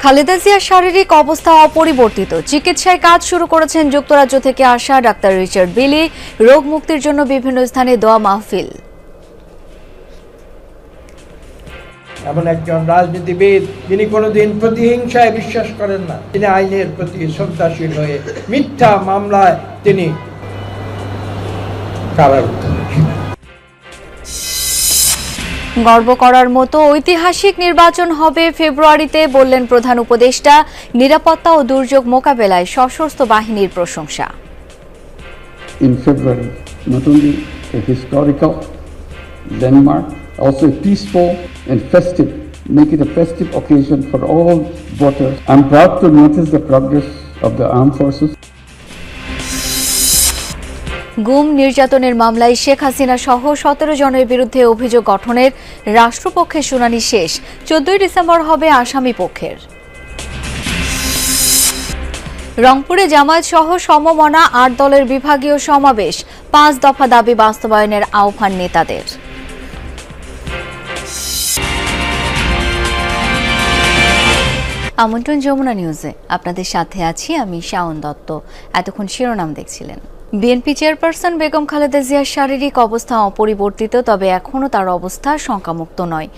খালেদা জিয়ার শারীরিক অবস্থা অপরিবর্তিত। চিকিৎসায় কাজ শুরু করেছেন যুক্তরাজ্য থেকে আসা ডাক্তার রিচার্ড বিলি। রোগ মুক্তির জন্য বিভিন্ন স্থানে দোয়া মাহফিল। এমন একজন রাজনীতিবিদ যিনি কোনোদিন প্রতিহিংসায় বিশ্বাস করেন না, তিনি আইনের প্রতি শ্রদ্ধাশীল হয়ে মিথ্যা মামলায় তিনি কারারুদ্ধ হয়েছিলেন। গর্ব করার মতো ঐতিহাসিক নির্বাচন হবে ফেব্রুয়ারিতে, বললেন প্রধান উপদেষ্টা। নিরাপত্তা ও দুর্যোগ মোকাবেলায় সশস্ত্র বাহিনীর প্রশংসা। In February, not only a historical landmark, also a peaceful and festive, make it a festive occasion for all voters. I'm proud to notice the progress of the armed forces. গুম নির্যাতনের মামলায় শেখ হাসিনা সহ 17 জনের বিরুদ্ধে অভিযোগ গঠনের রাষ্ট্রপক্ষের শুনানি শেষ। 14 ডিসেম্বর হবে আসামি পক্ষের। রংপুরে জামায়াত সহ সমমনা 8 দলের বিভাগীয় সমাবেশ। 5 দফা দাবি বাস্তবায়নের আহ্বান নেতাদের। আমন্ত্রণ যমুনা নিউজে, আপনাদের সাথে আছি আমি শাওন দত্ত। এতক্ষণ শিরোনাম দেখছিলেন। বিএনপি চেয়ারপারসন বেগম খালেদা জিয়ার শারীরিক অবস্থা অপরিবর্তিত, তবে এখনও তার অবস্থা শঙ্কামুক্ত নয়।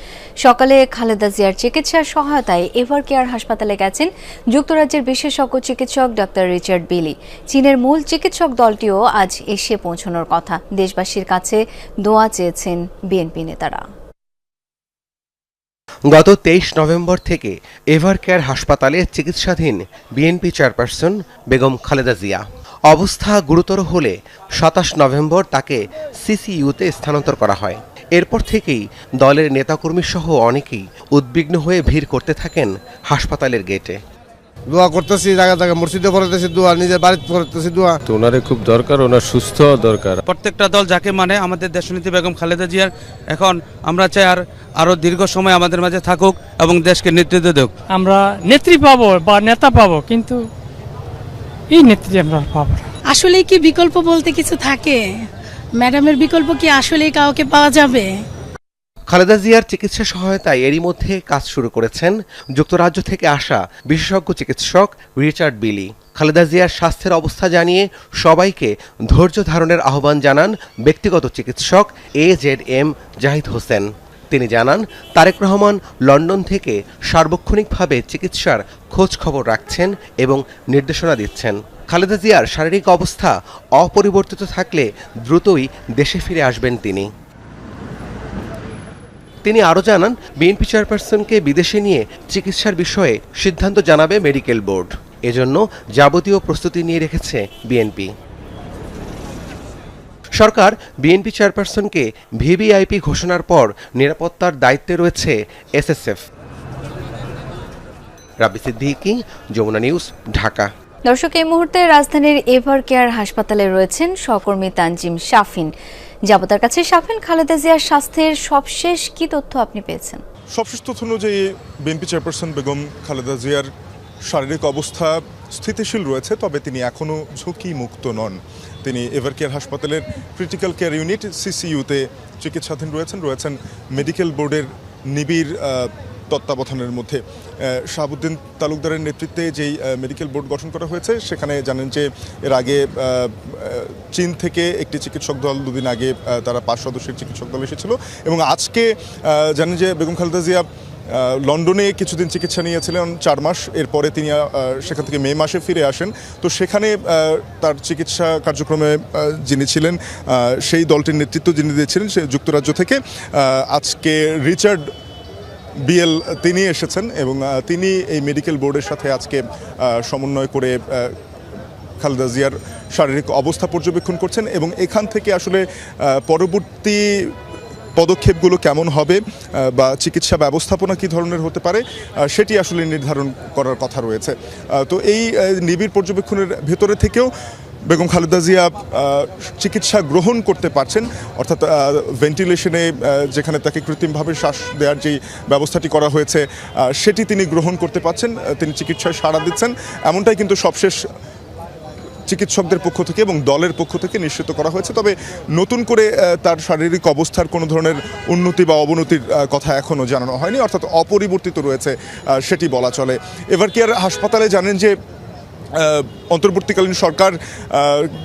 সকালে খালেদা জিয়ার চিকিৎসার সহায়তায় এভার কেয়ার হাসপাতালে গেছেন যুক্তরাজ্যের বিশেষজ্ঞ চিকিৎসক ডাক্তার রিচার্ড বিলি। চীনের মূল চিকিৎসক দলটিও আজ এসে পৌঁছানোর কথা। দেশবাসীর কাছে দোয়া চেয়েছেন বিএনপি নেতারা। গত 23 নভেম্বর থেকে এভার কেয়ার হাসপাতালে চিকিৎসাধীন বিএনপি চেয়ারপারসন বেগম খালেদা জিয়া। অবস্থা গুরুতর হলে 27 নভেম্বর তাকে সিসিইউতে স্থানান্তর করা হয়। এরপর থেকেই দলের নেতাকর্মী সহ অনেকেই উদ্বিগ্ন হয়ে ভিড় করতে থাকেন হাসপাতালের গেটে। দোয়া করতেছি, জায়গা জায়গা মসজিদে পড়তেছি দোয়া, নিজের বাড়িতে পড়তেছি দোয়া। তো ওনারে খুব দরকার, ওনার সুস্থ দরকার। প্রত্যেকটা দল যাকে মানে আমাদের দেশনেত্রী বেগম খালেদা জিয়ার এখন আমরা চাই আরো দীর্ঘ সময় আমাদের মাঝে থাকুক এবং দেশকে নেতৃত্ব দেখ। আমরা নেত্রী পাবো বা নেতা পাবো, কিন্তু এই নেত্রী আমরা পাবো না। আসলে কি বিকল্প বলতে কিছু থাকে? ম্যাডামের বিকল্প কি আসলে কাউকে পাওয়া যাবে? খালেদা জিয়ার চিকিৎসা সহায়তায় এরই মধ্যে কাজ শুরু করেছেন যুক্তরাজ্য থেকে আসা বিশেষজ্ঞ চিকিৎসক রিচার্ড বিলি। খালেদা জিয়ার স্বাস্থ্যের অবস্থা জানিয়ে সবাইকে ধৈর্য ধারণের আহ্বান জানান ব্যক্তিগত চিকিৎসক AZM জাহিদ হোসেন। তিনি জানান, তারেক রহমান লন্ডন থেকে সার্বক্ষণিকভাবে চিকিৎসার খোঁজ খবর রাখছেন এবং নির্দেশনা দিচ্ছেন। খালেদা জিয়ার শারীরিক অবস্থা অপরিবর্তিত থাকলে দ্রুতই দেশে ফিরে আসবেন তিনি। তিনি আরও জানান, বিএনপি চেয়ারপারসনকে বিদেশে নিয়ে চিকিৎসার বিষয়ে সিদ্ধান্ত জানাবে মেডিকেল বোর্ড। এজন্য যাবতীয় প্রস্তুতি নিয়ে রেখেছে বিএনপি। সরকার বিএনপি চেয়ারপারসনকে ভিভিআইপি ঘোষণার পর নিরাপত্তার দায়িত্বে রয়েছে SSF। রাব্বি সিদ্দিকী, যমুনা নিউজ, ঢাকা। দর্শক, এই মুহূর্তে রাজধানীর এভার কেয়ার হাসপাতালে রয়েছেন সহকর্মী তানজিম শাফিন। যাব তার কাছে। শাফিন, খালেদা জিয়ার স্বাস্থ্যের সবশেষ কি তথ্য আপনি পেয়েছেন? সবশেষ তথ্য অনুযায়ী বিএনপি চেয়ারপারসন বেগম খালেদা জিয়ার শারীরিক অবস্থা স্থিতিশীল রয়েছে, তবে তিনি এখনও ঝুঁকি মুক্ত নন। তিনি এভার কেয়ার হাসপাতালের ক্রিটিক্যাল কেয়ার ইউনিট CCUতে চিকিৎসাধীন রয়েছেন মেডিকেল বোর্ডের নিবিড় তত্ত্বাবধানের মধ্যে। শাহাবুদ্দিন তালুকদারের নেতৃত্বে যেই মেডিকেল বোর্ড গঠন করা হয়েছে, সেখানে জানেন যে এর আগে চীন থেকে একটি চিকিৎসক দল, দুদিন আগে তারা 5 সদস্যের চিকিৎসক দল এসেছিল, এবং আজকে জানেন যে বেগম খালেদা জিয়া লন্ডনে কিছুদিন চিকিৎসা নিয়েছিলেন 4 মাস। এরপরে তিনি সেখান থেকে মে মাসে ফিরে আসেন। তো সেখানে তার চিকিৎসা কার্যক্রমে যিনি ছিলেন, সেই দলটির নেতৃত্ব যিনি দিয়েছিলেন সে যুক্তরাজ্য থেকে, আজকে রিচার্ড বিএল তিনি এসেছেন এবং তিনি এই মেডিকেল বোর্ডের সাথে আজকে সমন্বয় করে খালেদা জিয়ার শারীরিক অবস্থা পর্যবেক্ষণ করছেন এবং এখান থেকে আসলে পরবর্তী পদক্ষেপগুলো কেমন হবে বা চিকিৎসা ব্যবস্থাপনা কী ধরনের হতে পারে সেটি আসলে নির্ধারণ করার কথা রয়েছে। তো এই নিবিড় পর্যবেক্ষণের ভেতরে থেকেও বেগম খালেদা জিয়া চিকিৎসা গ্রহণ করতে পারছেন, অর্থাৎ ভেন্টিলেশনে যেখানে তাকে কৃত্রিমভাবে শ্বাস দেওয়ার যেই ব্যবস্থাটি করা হয়েছে সেটি তিনি গ্রহণ করতে পারছেন, তিনি চিকিৎসায় সাড়া দিচ্ছেন, এমনটাই কিন্তু সবশেষ চিকিৎসকদের পক্ষ থেকে এবং দলের পক্ষ থেকে নিশ্চিত করা হয়েছে। তবে নতুন করে তার শারীরিক অবস্থার কোনো ধরনের উন্নতি বা অবনতির কথা এখনও জানানো হয়নি, অর্থাৎ অপরিবর্তিত রয়েছে সেটি বলা চলে। এভারকেয়ার হাসপাতালে জানেন যে অন্তর্বর্তীকালীন সরকার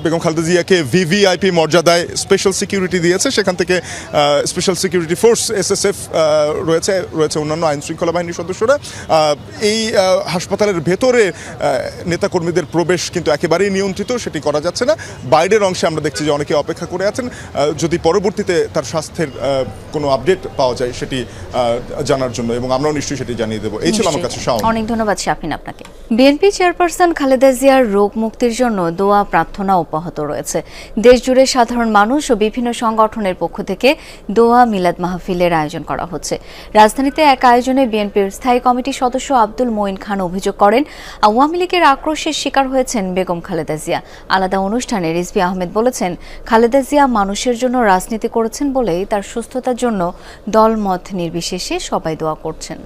বেগম খালেদা জিয়াকে ভিভিআইপি মর্যাদায় স্পেশাল সিকিউরিটি দিয়েছে। সেখান থেকে স্পেশাল সিকিউরিটি ফোর্স SSF রয়েছে অন্যান্য আইন শৃঙ্খলা বাহিনীর সদস্যরা। এই হাসপাতালের ভেতরে নেতাকর্মীদের প্রবেশ কিন্তু একেবারেই নিয়ন্ত্রিত, সেটি করা যাচ্ছে না। বাইরের অংশে আমরা দেখছি যে অনেকে অপেক্ষা করে আছেন যদি পরবর্তীতে তার স্বাস্থ্যের কোনো আপডেট পাওয়া যায় সেটি জানার জন্য, এবং আমরাও নিশ্চয়ই সেটি জানিয়ে দেবো। এই ছিল আমার কাছে শাওন। অনেক ধন্যবাদ শাফিন আপনাকে। বিএনপি চেয়ারপারসন খালেদা জিয়ার রোগ মুক্তির জন্য দোয়া প্রার্থনা অব্যাহত রয়েছে। দেশজুড়ে সাধারণ মানুষ ও বিভিন্ন সংগঠনের পক্ষ থেকে দোয়া মিলাদ মাহফিলের আয়োজন করা হচ্ছে। রাজধানীতে এক আয়োজনে বিএনপির স্থায়ী কমিটির সদস্য আব্দুল মঈন খান অভিযোগ করেন, আওয়ামী লীগের আক্রোশের শিকার হয়েছেন বেগম খালেদা জিয়া। আলাদা অনুষ্ঠানে রিজভী আহমেদ বলেছেন, খালেদা জিয়া মানুষের জন্য রাজনীতি করেছেন বলেই তার সুস্থতার জন্য দলমত নির্বিশেষে সবাই দোয়া করছেন।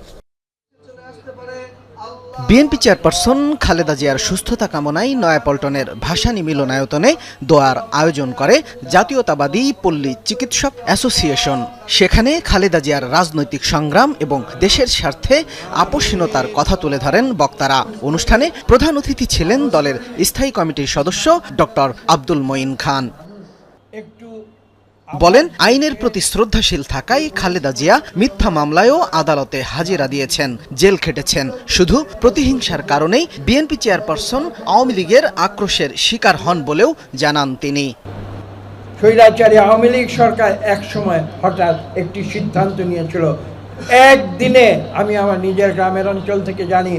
বিএনপি চেয়ারপারসন খালেদা জিয়ার সুস্থতা কামনায় নয়াপল্টনের ভাসানী মিলনায়তনে দোয়ার আয়োজন করে জাতীয়তাবাদী পল্লী চিকিৎসক অ্যাসোসিয়েশন। সেখানে খালেদা জিয়ার রাজনৈতিক সংগ্রাম এবং দেশের স্বার্থে আপোষহীনতার কথা তুলে ধরেন বক্তারা। অনুষ্ঠানে প্রধান অতিথি ছিলেন দলের স্থায়ী কমিটির সদস্য ডক্টর আব্দুল মঈন খান। বলেন, আইনের প্রতি শ্রদ্ধাশীল থাকায় খালেদা জিয়া মিথ্যা মামলায়ও আদালতে হাজিরা দিয়েছেন, জেল খেটেছেন। শুধু প্রতিহিংসার কারণেই বিএনপি চেয়ারপারসন আওয়ামী লীগের আক্রোশের শিকার হন বলেও জানান তিনি। স্বৈরাচারী আওয়ামী লীগ সরকার এক সময় হঠাৎ একটি সিদ্ধান্ত নিয়েছিল, একদিনে, আমি আমার নিজের গ্রামের অঞ্চল থেকে জানি,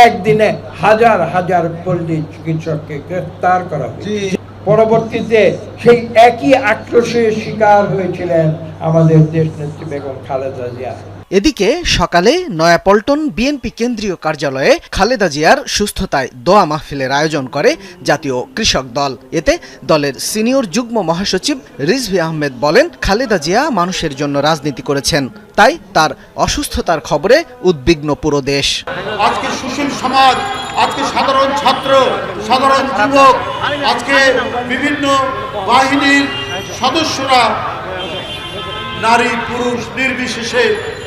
একদিনে হাজার হাজার পল্লী চিকিৎসককে গ্রেফতার করা হয়েছে। পরবর্তীতে সেই একই আক্রোশের শিকার হয়েছিলেন আমাদের দেশনেত্রী বেগম খালেদা জিয়া। এদিকে সকালে নয়াপল্টন বিএনপি কেন্দ্রীয় কার্যালয়ে খালেদা জিয়ার সুস্থতায় দোয়া মাহফিলের আয়োজন করে জাতীয় কৃষক দল। এতে দলের সিনিয়র যুগ্ম মহাসচিব রিজভী আহমেদ বলেন, খালেদা জিয়া মানুষের জন্য রাজনীতি করেছেন, তাই তার অসুস্থতার খবরে উদ্বিগ্ন পুরো দেশ। আজকে সুশীল সমাজ, আজকে সাধারণ ছাত্র, সাধারণ যুবক, আজকে বিভিন্ন বাহিনীর সদস্যরা, নারী পুরুষ নির্বিশেষে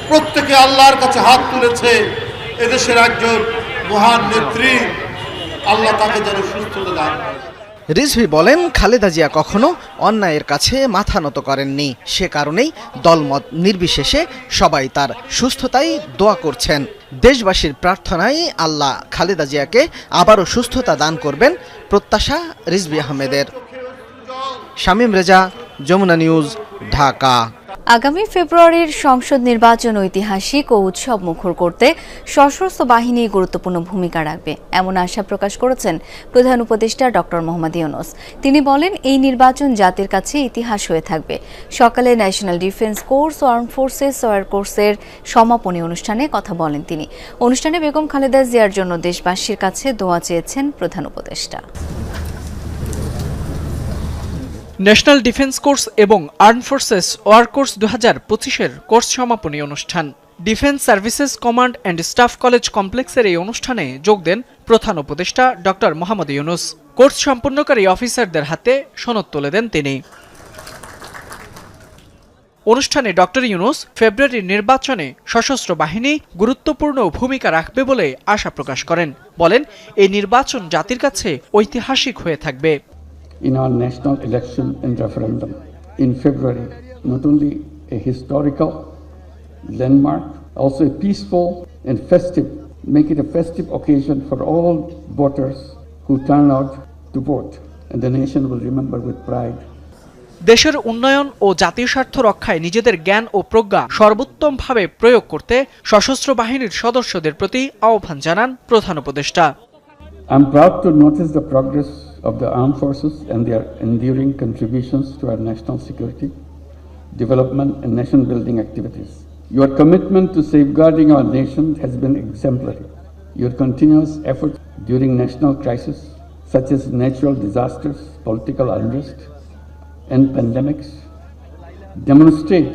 প্রত্যেকে আল্লাহর কাছে হাত তুলেছে। এদেশের একজন মহান নেত্রী, আল্লাহ তাকে যেন সুস্থতা দান করেন। রিজভী বলেন, খালেদা জিয়া কখনো অন্যায়ের কাছে মাথা নত করেননি, সে কারণেই দলমত নির্বিশেষে সবাই তার সুস্থতায় দোয়া করছেন। দেশবাসীর প্রার্থনায় আল্লাহ খালেদা জিয়াকে আবারও সুস্থতা দান করবেন প্রত্যাশা রিজভী আহমেদের। শামীম রেজা, যমুনা নিউজ, ঢাকা। আগামী ফেব্রুয়ারির সংসদ নির্বাচন ঐতিহাসিক ও উৎসব মুখর করতে সশস্ত্র বাহিনী গুরুত্বপূর্ণ ভূমিকা রাখবে, এমন আশা প্রকাশ করেছেন প্রধান উপদেষ্টা ডক্টর মোহাম্মদ ইউনূস। তিনি বলেন, এই নির্বাচন জাতির কাছে ইতিহাস হয়ে থাকবে। সকালে ন্যাশনাল ডিফেন্স কোর্স ও আর্ম ফোর্সেস ওয়ার কোর্সের সমাপনী অনুষ্ঠানে কথা বলেন তিনি। অনুষ্ঠানে বেগম খালেদা জিয়ার জন্য দেশবাসীর কাছে দোয়া চেয়েছেন প্রধান উপদেষ্টা। ন্যাশনাল ডিফেন্স কোর্স এবং আর্ম ফোর্সেস ওয়ার কোর্স 2025-এর কোর্স সমাপনী অনুষ্ঠান defence services command and staff college কমপ্লেক্সের এই অনুষ্ঠানে যোগ দেন প্রধান উপদেষ্টা ডক্টর মোহাম্মদ ইউনূস। কোর্স সম্পন্নকারী অফিসারদের হাতে সনদ তুলে দেন তিনি। অনুষ্ঠানে ডক্টর ইউনূস ফেব্রুয়ারির নির্বাচনে সশস্ত্র বাহিনী গুরুত্বপূর্ণ ভূমিকা রাখবে বলে আশা প্রকাশ করেন। বলেন, এই নির্বাচন জাতির কাছে ঐতিহাসিক হয়ে থাকবে। In our national election and referendum in February, not only a historical landmark, also a peaceful and festive, make it a festive occasion for all voters who turn out to vote, and the nation will remember with pride. দেশের উন্নয়ন ও জাতীয় স্বার্থ রক্ষায় নিজেদের জ্ঞান ও প্রজ্ঞা সর্বোত্তমভাবে প্রয়োগ করতে সশস্ত্র বাহিনীর সদস্যদের প্রতি আহ্বান জানান প্রধান উপদেষ্টা। I'm proud to notice the progress of the armed forces and their enduring contributions to our national security, development and nation-building activities. Your commitment to safeguarding our nation has been exemplary. Your continuous efforts during national crises, such as natural disasters, political unrest, and pandemics, demonstrate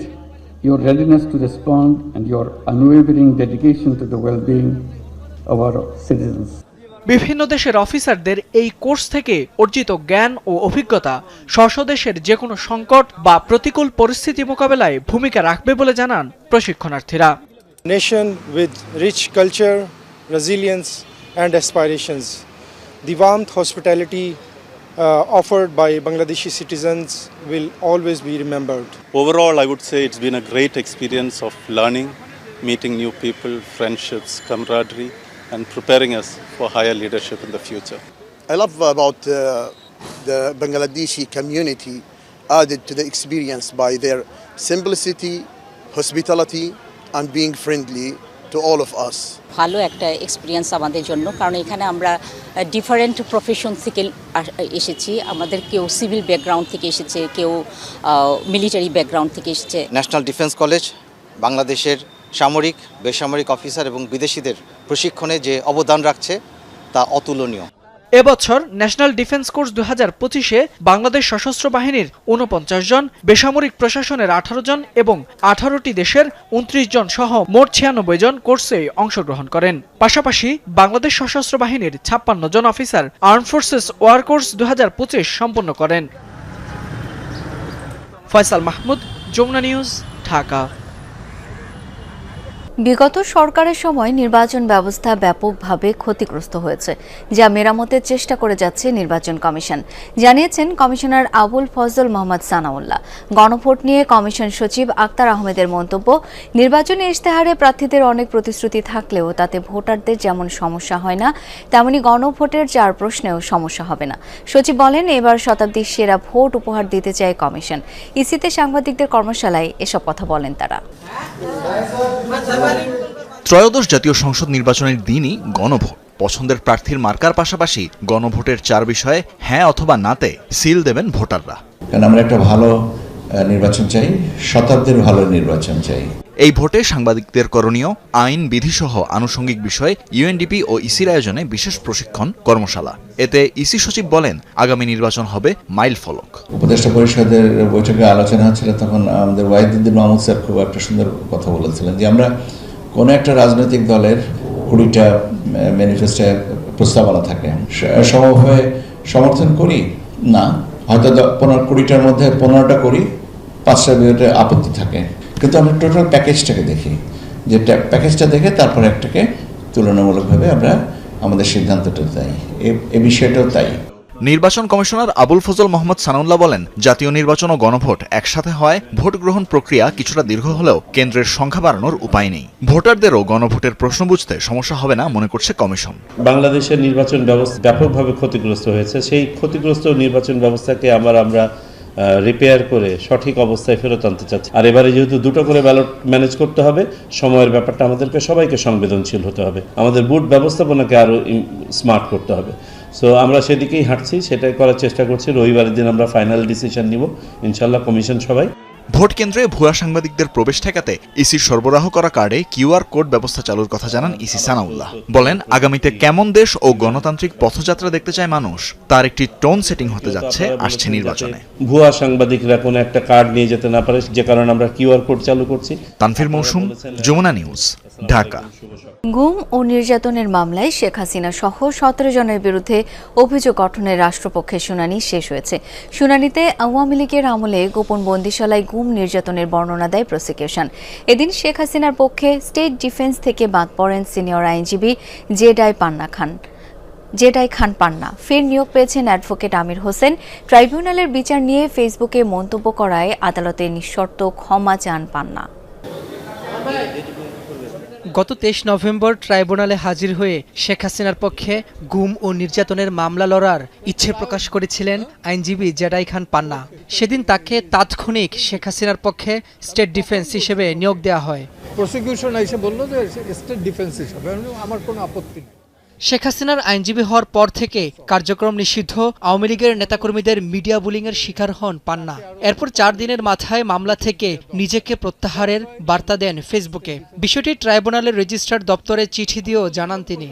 your readiness to respond and your unwavering dedication to the well-being of our citizens. বিভিন্ন দেশের অফিসারদের এই course থেকে অর্জিত জ্ঞান ও অভিজ্ঞতা স্ব দেশের যে কোনো সংকট বা প্রতিকূল পরিস্থিতি মোকাবেলায় ভূমিকা রাখবে বলে জানান প্রশিক্ষণার্থীরা। Nation with rich culture, resilience and aspirations. The warmth, hospitality offered by Bangladeshi citizens will always be remembered. Overall, I would say it's been a great experience of learning, meeting new people, friendships, camaraderie, and preparing us for higher leadership in the future. I love about the Bangladeshi community added to the experience by their simplicity, hospitality, and being friendly to all of us. ভালো একটা experience আমাদের জন্য, কারণ এখানে আমরা different profession থেকে এসেছি। আমাদের কেউ সিভিল ব্যাকগ্রাউন্ড থেকে এসেছে, কেউ মিলিটারি ব্যাকগ্রাউন্ড থেকে এসেছে। ন্যাশনাল ডিফেন্স কলেজ বাংলাদেশের সামরিক, বেসামরিক অফিসার এবং বিদেশিদের প্রশিক্ষণে যে অবদান রাখছে তা অতুলনীয়। এবছর ন্যাশনাল ডিফেন্স কোর্স 2025-এ বাংলাদেশ সশস্ত্র বাহিনীর 49 জন, বেসামরিক প্রশাসনের 18 জন এবং 18টি দেশের 29 জন সহ মোট 96 জন কোর্সে অংশগ্রহণ করেন। পাশাপাশি বাংলাদেশ সশস্ত্র বাহিনীর 56 জন officer arm forces war course 2025 সম্পন্ন করেন। ফয়সাল মাহমুদ, যমুনা নিউজ, ঢাকা। বিগত সরকারের সময় নির্বাচন ব্যবস্থা ব্যাপকভাবে ক্ষতিগ্রস্ত হয়েছে, যা মেরামতের চেষ্টা করে যাচ্ছে নির্বাচন কমিশন, জানিয়েছেন কমিশনার আবুল ফজল মোহাম্মদ সানাউল্লাহ। গণভোট নিয়ে কমিশন সচিব আক্তার আহমেদের মন্তব্য, নির্বাচনী ইশতেহারে প্রার্থীদের অনেক প্রতিশ্রুতি থাকলেও তাতে ভোটারদের যেমন সমস্যা হয় না, তেমনি গণভোটের 4 প্রশ্নেও সমস্যা হবে না। সচিব বলেন, এবার শতাব্দীর সেরা ভোট উপহার দিতে চায় কমিশন। ইসিতে সাংবাদিকদের কর্মশালায় এসব কথা বলেন তারা। ত্রয়োদশ জাতীয় সংসদ নির্বাচনের দিনই গণভোট। পছন্দের প্রার্থীর মার্কার পাশাপাশি গণভোটের 4 বিষয়ে হ্যাঁ অথবা নাতে সিল দেবেন ভোটাররা। কারণ আমরা একটা ভালো নির্বাচন চাই, শতাব্দীর ভালো নির্বাচন চাই। এই ভোটে সাংবাদিকদের করণীয়, আইন বিধিসহ আনুষঙ্গিক বিষয়ে ইউএনডিপি ও ইসির আয়োজনে বিশেষ প্রশিক্ষণ কর্মশালা। এতে ইসি সচিব বলেন, আগামী নির্বাচন হবে মাইল ফলক। উপদেষ্টা পরিষদের বৈঠকে আলোচনা হচ্ছিল, তখন আমাদের ওয়াহিদুদ্দিন মাহমুদ স্যার খুব একটা সুন্দর কথা বলেছিলেন যে আমরা কোনো একটা রাজনৈতিক দলের 20টা ম্যানিফেস্টো প্রস্তাবনা থাকে, সমভাবে সমর্থন করি না, হয়তো 20টার মধ্যে 15টা করি, 5টার বিরুদ্ধে আপত্তি থাকে, কিন্তু আমরা টোটাল প্যাকেজটাকে দেখি, যে প্যাকেজটা দেখে তারপর একটাকে তুলনামূলকভাবে আমরা আমাদের সিদ্ধান্তটা তাই, এই বিষয়টাও তাই। নির্বাচন কমিশনার আবুল ফজল মোহাম্মদ সানাউল্লাহ বলেন, জাতীয় নির্বাচন ও গণভোট একসাথে হয়, ভোট গ্রহণ প্রক্রিয়া কিছুটা দীর্ঘ হলেও কেন্দ্রের সংখ্যা বাড়ানোর উপায় নেই। ভোটারদেরও গণভোটের প্রশ্ন বুঝতে সমস্যা হবে না মনে করছে কমিশন। বাংলাদেশের নির্বাচন ব্যবস্থা ব্যাপকভাবে ক্ষতিগ্রস্ত হয়েছে। সেই ক্ষতিগ্রস্ত নির্বাচন ব্যবস্থাকে আমরা রিপেয়ার করে সঠিক অবস্থায় ফেরত আনতে চাচ্ছি। আর এবারে যেহেতু 2টো করে ব্যালট ম্যানেজ করতে হবে, সময়ের ব্যাপারটা আমাদেরকে সবাইকে সংবেদনশীল হতে হবে, আমাদের বুথ ব্যবস্থাপনাকে আরও স্মার্ট করতে হবে। সো আমরা সেদিকেই হাঁটছি, সেটাই করার চেষ্টা করছি। রবিবারের দিন আমরা ফাইনাল ডিসিশন নিব ইনশাল্লাহ, কমিশন সবাই। ভোট কেন্দ্রে ভুয়া সাংবাদিকদের প্রবেশ ঠেকাতে ইসির সরবরাহ করা কার্ডে কিউআর কোড ব্যবস্থা চালুর কথা জানান ইসি সানাউল্লাহ। বলেন, আগামীতে কেমন দেশ ও গণতান্ত্রিক পথযাত্রা দেখতে চায় মানুষ, তার একটি টোন সেটিং হতে যাচ্ছে আসছে নির্বাচনে। ভুয়া সাংবাদিকরা কোনো একটা কার্ড নিয়ে যেতে না পারে, যে কারণে আমরা কিউআর কোড চালু করছি। তানফির মৌসুম, যমুনা নিউজ, ঢাকা। গুম ও নির্যাতনের মামলায় শেখ হাসিনা সহ 17 জনের বিরুদ্ধে অভিযোগ গঠনের রাষ্ট্রপক্ষের শুনানি শেষ হয়েছে। শুনানিতে আওয়ামী লীগের আমলে গোপন বন্দিশালায় গুম নির্যাতনের বর্ণনা দেয় প্রসিকিউশন। এদিন শেখ হাসিনার পক্ষে স্টেট ডিফেন্স থেকে বাদ পড়েন সিনিয়র আইনজীবী জেডাই খান পান্না। ফের নিয়োগ পেয়েছেন অ্যাডভোকেট আমির হোসেন। ট্রাইব্যুনালের বিচার নিয়ে ফেসবুকে মন্তব্য করায় আদালতে নিঃশর্ত ক্ষমা চান পান্না। গত 23 নভেম্বর ট্রাইব্যুনালে হাজির হয়ে শেখ হাসিনার পক্ষে গুম ও নির্যাতনের মামলা লড়ার ইচ্ছে প্রকাশ করেছিলেন আইনজীবী জেডাই খান পান্না। সেদিন তাকে তাৎক্ষণিক শেখ হাসিনার পক্ষে স্টেট ডিফেন্স হিসেবে নিয়োগ দেওয়া হয়। প্রসিকিউশন এসে বলল যে স্টেট ডিফেন্স হিসেবে, আমার কোনো আপত্তি নেই। শেখ হাসিনার আইনজীবী হওয়ার পর থেকে কার্যক্রম নিষিদ্ধ আওয়ামী লীগের নেতাকর্মীদের মিডিয়া বুলিংয়ের শিকার হন পান্না। এরপর 4 দিনের মাথায় মামলা থেকে নিজেকে প্রত্যাহারের বার্তা দেন ফেসবুকে। বিষয়টি ট্রাইব্যুনালের রেজিস্ট্রার দপ্তরে চিঠি দিয়েও জানান তিনি।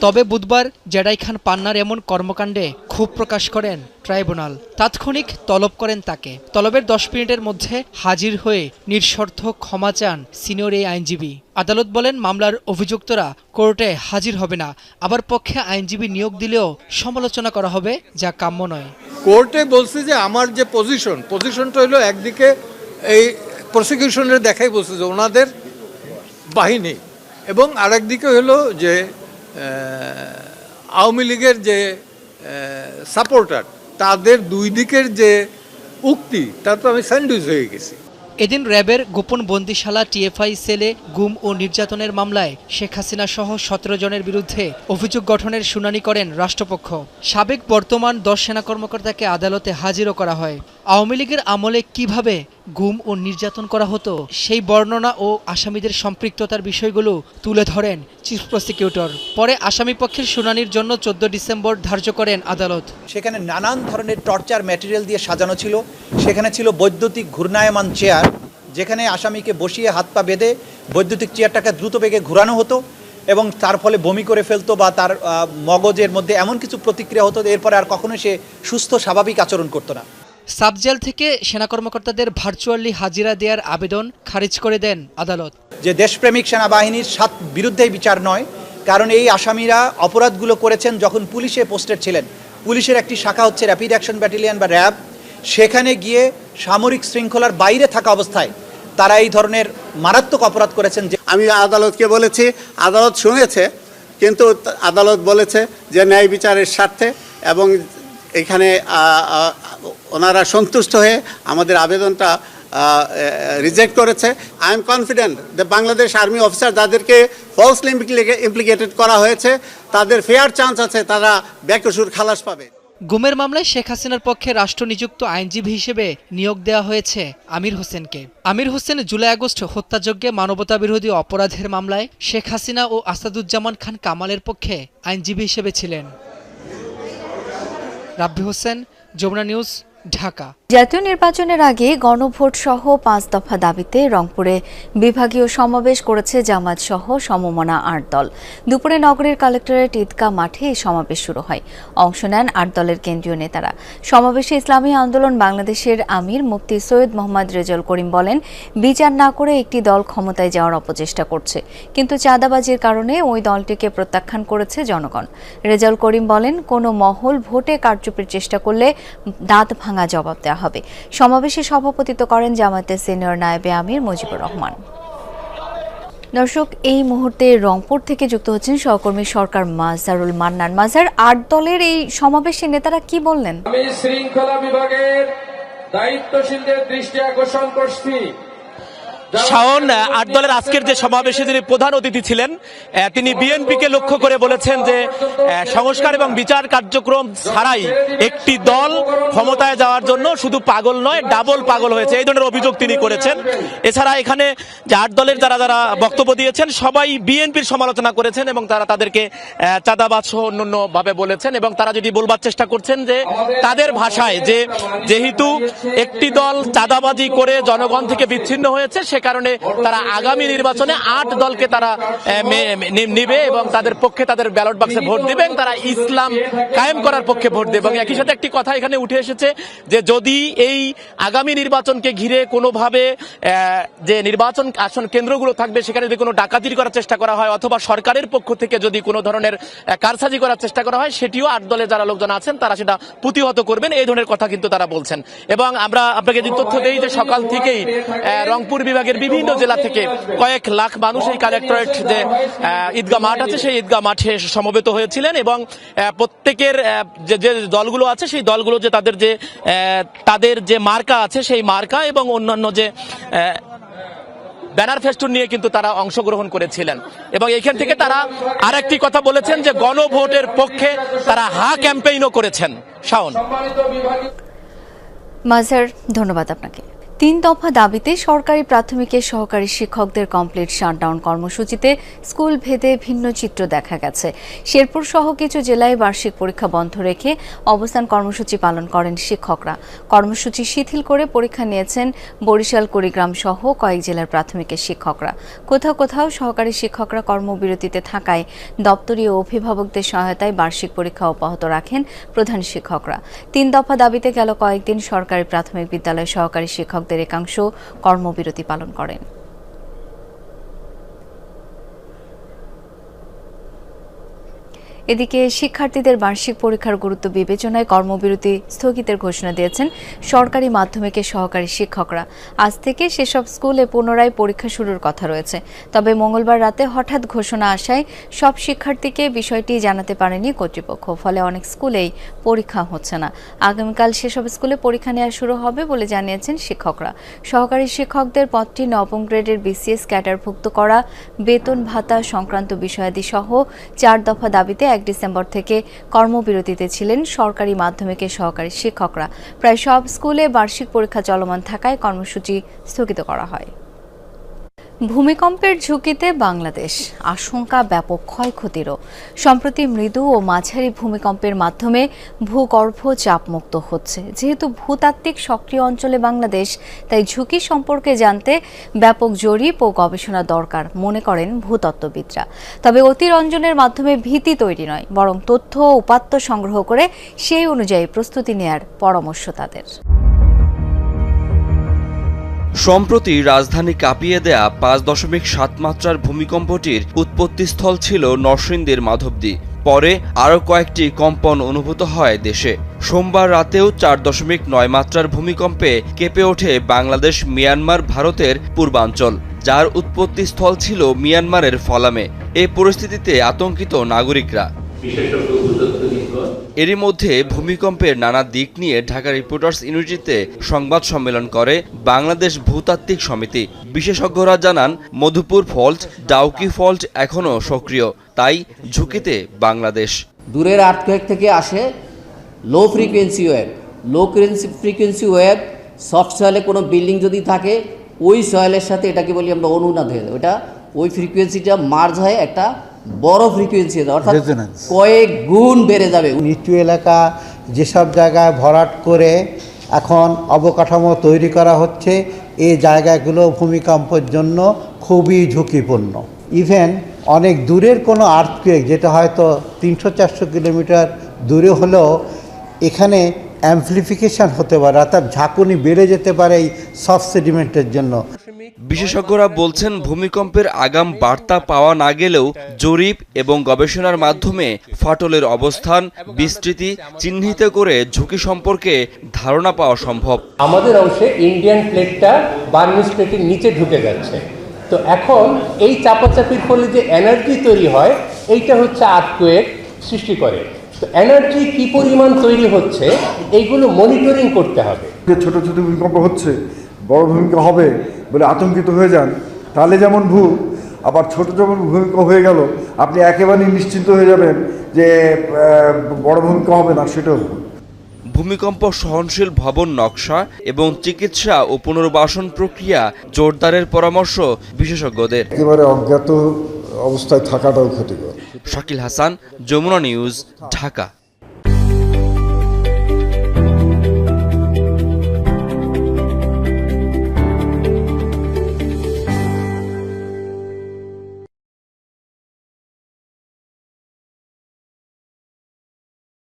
তবে বুধবার জেডাই খান পান্নার এমন কর্মকাণ্ডে ক্ষোভ প্রকাশ করেন ট্রাইব্যুনাল। তাৎক্ষণিক তলব করেন তাকে। তলবের 10 মিনিটের মধ্যে হাজির হয়ে নিঃশর্ত ক্ষমা চান সিনিয়র এই আইনজীবী। আদালত বলেন মামলার অভিযুক্তরা কোর্টে হাজির হবে না, আবার পক্ষে আইনজীবী নিয়োগ দিলেও সমালোচনা করা হবে, যা কাম্য নয়। কোর্টে বলছে যে আমার যে পজিশনটা হলো একদিকে এই প্রসিকিউশনের দেখাই বলছে যে ওনাদের বাহিনী, এবং আরেকদিকে হলো যে আওয়ামী লীগের যে সাপোর্টার, তাদের দুই দিকের যে উক্তি, তার তো আমি স্যান্ডউইচ হয়ে গেছি। এদিন র্যাবের গোপন বন্দিশালা টিএফআই সেলে গুম ও নির্যাতনের মামলায় শেখ হাসিনা সহ 17 জনের বিরুদ্ধে অভিযোগ গঠনের শুনানি করেন রাষ্ট্রপক্ষ। সাবেক বর্তমান 10 সেনা কর্মকর্তাকে আদালতে হাজিরও করা হয়। আওয়ামী লীগের আমলে কিভাবে গুম ও নির্যাতন করা হতো সেই বর্ণনা ও আসামিদের সম্পৃক্ততার বিষয়গুলো তুলে ধরেন চিফ প্রসিকিউটর। পরে আসামি পক্ষের শুনানির জন্য 14 ডিসেম্বর ধার্য করেন আদালত। সেখানে নানান ধরনের টর্চার ম্যাটেরিয়াল দিয়ে সাজানো ছিল। সেখানে ছিল বৈদ্যুতিক ঘূর্ণায়মান চেয়ার, যেখানে আসামিকে বসিয়ে হাত পা বেঁধে বৈদ্যুতিক চেয়ারটাকে দ্রুত বেগে ঘোরানো হতো এবং তার ফলে বমি করে ফেলতো বা তার মগজের মধ্যে এমন কিছু প্রতিক্রিয়া হতো, এরপরে আর কখনো সে সুস্থ স্বাভাবিক আচরণ করতো না। সাবজেল থেকে সেনা কর্মকর্তাদের ভার্চুয়ালি হাজিরা দেওয়ার আবেদন খারিজ করে দেন আদালত। যে দেশপ্রেমিক সেনাবাহিনীর বিরুদ্ধেই বিচার নয়, কারণ এই আসামিরা অপরাধগুলো করেছেন যখন পুলিশে পোস্টেড ছিলেন। পুলিশের একটি শাখা হচ্ছে র্যাপিড অ্যাকশন ব্যাটালিয়ন বা র্যাব। সেখানে গিয়ে সামরিক শৃঙ্খলার বাইরে থাকা অবস্থায় তারা এই ধরনের মারাত্মক অপরাধ করেছেন। আমি আদালতকে বলেছি, আদালত শুনেছে, কিন্তু আদালত বলেছে যে ন্যায় বিচারের স্বার্থে এবং এখানে ওনারা সন্তুষ্ট হয়ে আমাদের আবেদনটা রিজেক্ট করেছে। আই এম কনফিডেন্ট যে বাংলাদেশ আর্মি অফিসার যাদেরকে ফলসলি ইমপ্লিকেটেড করা হয়েছে তাদের ফেয়ার চান্স আছে, তারা বেকসুর খালাস পাবে। গুমের মামলায় শেখ হাসিনার পক্ষে রাষ্ট্রনিযুক্ত আইনজীবী হিসেবে নিয়োগ দেওয়া হয়েছে আমির হোসেনকে। আমির হোসেন জুলাই-আগস্ট হত্যাযজ্ঞে মানবতাবিরোধী অপরাধের মামলায় শেখ হাসিনা ও আসাদুজ্জামান খান কামালের পক্ষে আইনজীবী হিসেবে ছিলেন। রাব্বি হোসেন, যমুনা নিউজ, ঢাকা। জাতীয় নির্বাচনের আগে গণভোট সহ 5 দফা দাবিতে রংপুরে বিভাগীয় সমাবেশ করেছে জামাত সহ সমমনা 8 দল। দুপুরে নগরীর কালেক্টরেট ঈদগাহ মাঠে এই সমাবেশ শুরু হয়। অংশ নেন 8 দলের কেন্দ্রীয় নেতারা। সমাবেশে ইসলামী আন্দোলন বাংলাদেশের আমির মুফতি সৈয়দ মোহাম্মদ রেজাউল করিম বলেন, বিচার না করে একটি দল ক্ষমতায় যাওয়ার অপচেষ্টা করছে, কিন্তু চাঁদাবাজির কারণে ওই দলটিকে প্রত্যাখ্যান করেছে জনগণ। রেজাউল করিম বলেন, কোনো মহল ভোটে কারচুপির চেষ্টা করলে দাঁত ভাঙা জবাব দেওয়া হবে। সমাবেশে সভাপতিত্ব করেন জামায়াতের সিনিয়র নায়েবে আমির মুজিবুর রহমান। দর্শক, এই মুহূর্তে রংপুর থেকে যুক্ত হচ্ছেন সহকর্মী সরকার মাজারুল মান্নান। মাজার, 8 দলের এই সমাবেশে নেতারা কি বললেন? আমি শৃঙ্খলা বিভাগের দায়িত্বশীলদের দৃষ্টি আকর্ষণ করছি, শাওন, 8 দলের আজকের যে সমাবেশে যিনি প্রধান অতিথি ছিলেন তিনি বিএনপিকে লক্ষ্য করে বলেছেন যে সংস্কার এবং বিচার কার্যক্রম ছাড়াই একটি দল ক্ষমতায় যাওয়ার জন্য শুধু পাগল নয়, ডাবল পাগল হয়েছে, এই ধরনের অভিযোগ তিনি করেছেন। এছাড়া এখানে যে 8 দলের যারা বক্তব্য দিয়েছেন সবাই বিএনপির সমালোচনা করেছেন এবং তারা তাদেরকে চাঁদাবাজ সহ অন্যান্য ভাবে বলেছেন এবং তারা যদি বলবার চেষ্টা করছেন যে তাদের ভাষায় যে যেহেতু একটি দল চাঁদাবাজি করে জনগণ থেকে বিচ্ছিন্ন হয়েছে, কারণে তারা আগামী নির্বাচনে 8 দলকে তারা নিবে এবং তাদের পক্ষে তাদের ব্যালট বাক্সে ভোট দেবে এবং তারা ইসলাম কায়েম করার পক্ষে ভোট দেবে। এবং একই সাথে একটি কথা এখানে উঠে এসেছে যে যদি এই আগামী নির্বাচনকে ঘিরে কোনোভাবে যে নির্বাচন আসন কেন্দ্রগুলো থাকবে সেখানে যদি কোনো ডাকাতি করার চেষ্টা করা হয় অথবা সরকারের পক্ষ থেকে যদি কোনো ধরনের কারসাজি করার চেষ্টা করা হয়, সেটিও 8 দলের যারা লোকজন আছেন তারা সেটা প্রতিহত করবেন, এই ধরনের কথা কিন্তু তারা বলছেন। এবং আমরা আপনাকে যে তথ্য দেই যে সকাল থেকেই রংপুর বিভাগের বিভিন্ন জেলা থেকে কয়েক লাখ মানুষ এই কালেক্টরেট যে ঈদগাহ মাঠ আছে সেই ঈদগাহ মাঠে সমবেত হয়েছিলেন এবং প্রত্যেকের যে দলগুলো আছে সেই দলগুলো যে তাদের যে মার্কা আছে সেই মার্কা এবং অন্যান্য যে ব্যানার ফেস্টুন নিয়ে কিন্তু তারা অংশগ্রহণ করেছিলেন। এবং এখান থেকে তারা আরেকটি কথা বলেছেন যে গণভোটের পক্ষে তারা হা ক্যাম্পেইনও করেছেন। শাওন, মাজার, ধন্যবাদ আপনাকে। তিন দফা দাবিতে সরকারি প্রাথমিকের সহকারী শিক্ষকদের কমপ্লিট শাটডাউন কর্মসূচিতে স্কুল ভেদে ভিন্ন চিত্র দেখা গেছে। শেরপুর সহ কিছু জেলায় বার্ষিক পরীক্ষা বন্ধ রেখে অবস্থান কর্মসূচি পালন করেন শিক্ষকরা। কর্মসূচি শিথিল করে পরীক্ষা নিয়েছেন বরিশাল, কুড়িগ্রাম সহ কয়েক জেলার প্রাথমিকের শিক্ষকরা। কোথাও কোথাও সহকারী শিক্ষকরা কর্মবিরতিতে থাকায় দপ্তরি ও অভিভাবকদের সহায়তায় বার্ষিক পরীক্ষা অব্যাহত রাখেন প্রধান শিক্ষকরা। তিন দফা দাবিতে গেল কয়েকদিন সরকারি প্রাথমিক বিদ্যালয় সহকারী শিক্ষকদের একাংশ কর্মবিরতি পালন করেন। এদিকে শিক্ষার্থীদের বার্ষিক পরীক্ষার গুরুত্ব বিবেচনায় কর্মবিরতি স্থগিতের ঘোষণা দিয়েছেন সরকারি মাধ্যমিকের সহকারী শিক্ষকরা। আজ থেকে সেসব স্কুলে পুনরায় পরীক্ষা শুরুর কথা রয়েছে। তবে মঙ্গলবার রাতে হঠাৎ ঘোষণা আসায় সব শিক্ষার্থীকে বিষয়টি জানাতে পারেনি কর্তৃপক্ষ। ফলে অনেক স্কুলেই পরীক্ষা হচ্ছে না। আগামীকাল সেসব স্কুলে পরীক্ষা নেওয়া শুরু হবে বলে জানিয়েছেন শিক্ষকরা। সহকারী শিক্ষকদের পদটি নবম গ্রেডের BCS ক্যাডারভুক্ত করা, বেতন ভাতা সংক্রান্ত বিষয়াদি সহ 4 দফা দাবিতে 1 ডিসেম্বর থেকে কর্মবিরতিতে ছিলেন সরকারি মাধ্যমিকের সহকারী শিক্ষকরা। প্রায় সব স্কুলে বার্ষিক পরীক্ষা চলমান থাকায় কর্মসূচি স্থগিত করা হয়। ভূমিকম্পের ঝুঁকিতে বাংলাদেশ, আশঙ্কা ব্যাপক ক্ষয়ক্ষতিরও। সম্প্রতি মৃদু ও মাঝারি ভূমিকম্পের মাধ্যমে ভূগর্ভ চাপমুক্ত হচ্ছে। যেহেতু ভূতাত্ত্বিক সক্রিয় অঞ্চলে বাংলাদেশ, তাই ঝুঁকি সম্পর্কে জানতে ব্যাপক জরিপ ও গবেষণা দরকার মনে করেন ভূতত্ত্ববিদরা। তবে অতিরঞ্জনের মাধ্যমে ভীতি তৈরি নয়, বরং তথ্য ও উপাত্ত সংগ্রহ করে সেই অনুযায়ী প্রস্তুতি নেয়ার পরামর্শ তাদের। সম্প্রতি রাজধানী কাঁপিয়ে দেয়া 5.7 মাত্রার ভূমিকম্পটির উৎপত্তিস্থল ছিল নরসিংদীর মাধবদী। পরে আরও কয়েকটি কম্পন অনুভূত হয় দেশে। সোমবার রাতেও 4.9 মাত্রার ভূমিকম্পে কেঁপে ওঠে বাংলাদেশ, মিয়ানমার, ভারতের পূর্বাঞ্চল, যার উৎপত্তিস্থল ছিল মিয়ানমারের ফলামে। এ পরিস্থিতিতে আতঙ্কিত নাগরিকরা। এরই মধ্যে ভূমিকম্পের নানা দিক নিয়ে ঢাকা রিপোর্টার্স ইউনিটিতে সংবাদ সম্মেলন করে বাংলাদেশ ভূতাত্ত্বিক সমিতি। বিশেষজ্ঞরা জানান, মধুপুর ফল্ট, ডাউকি ফল্ট এখনও সক্রিয়, তাই ঝুঁকিতে বাংলাদেশ। দূরের আর্থকোয়েক থেকে আসে লো ফ্রিকোয়েন্সি ওয়েভ, সফট সয়েলে কোনো বিল্ডিং যদি থাকে ওই সয়েলের সাথে এটাকে বলি আমরা অনুনাদ হয়ে যায়, ওটা ওই ফ্রিকোয়েন্সিটা মার্জ হয় একটা বড় ফ্রিকোয়েন্সি, অর্থাৎ কয়েক গুণ বেড়ে যাবে। নিচু এলাকা যেসব জায়গায় ভরাট করে এখন অবকাঠামো তৈরি করা হচ্ছে, এই জায়গাগুলো ভূমিকম্পের জন্য খুবই ঝুঁকিপূর্ণ। ইভেন অনেক দূরের কোনো আর্থকুয়েক, যেটা হয়তো 300-400 কিলোমিটার দূরে হলেও এখানে অ্যাম্পলিফিকেশন হতে পারে, অর্থাৎ ঝাঁকুনি বেড়ে যেতে পারে এই সফট সেডিমেন্টের জন্য। বিশেষজ্ঞরা বলছেন, ভূমিকম্পের আগাম বার্তা পাওয়া না গেলেও জরিপ এবং গবেষণার মাধ্যমে ফাটলের অবস্থান, বিস্তৃতি চিহ্নিত করে ঝুঁকি সম্পর্কে ধারণা পাওয়া সম্ভব। আমাদের অংশে ইন্ডিয়ান প্লেটটা বার্মিজ প্লেটের নিচে ঢুকে যাচ্ছে, তো এখন এই চাপাচাপির ফলে যে এনার্জি তৈরি হয়, এইটা হচ্ছে আর্থকুয়েক সৃষ্টি করে। তো এনার্জি কি পরিমাণ তৈরি হচ্ছে এইগুলো মনিটরিং করতে হবে। ছোট ছোট ভূমিকম্প হচ্ছে, বড় ভূমিকম্প হবে বলে আতঙ্কিত হয়ে যান, তাহলে যেমন ভুল। আবার ছোট যখন ভূমিকম্প হয়ে গেল আপনি একেবারেই নিশ্চিন্ত হয়ে যাবেন যে বড় ভূমিকম্প হবে না, সেটাও ভুল। ভূমিকম্প সহনশীল ভবন নকশা এবং চিকিৎসা ও পুনর্বাসন প্রক্রিয়া জোরদারের পরামর্শ বিশেষজ্ঞদের। একেবারে অজ্ঞাত অবস্থায় থাকাটাও ক্ষতিকর। শাকিল হাসান, যমুনা নিউজ, ঢাকা।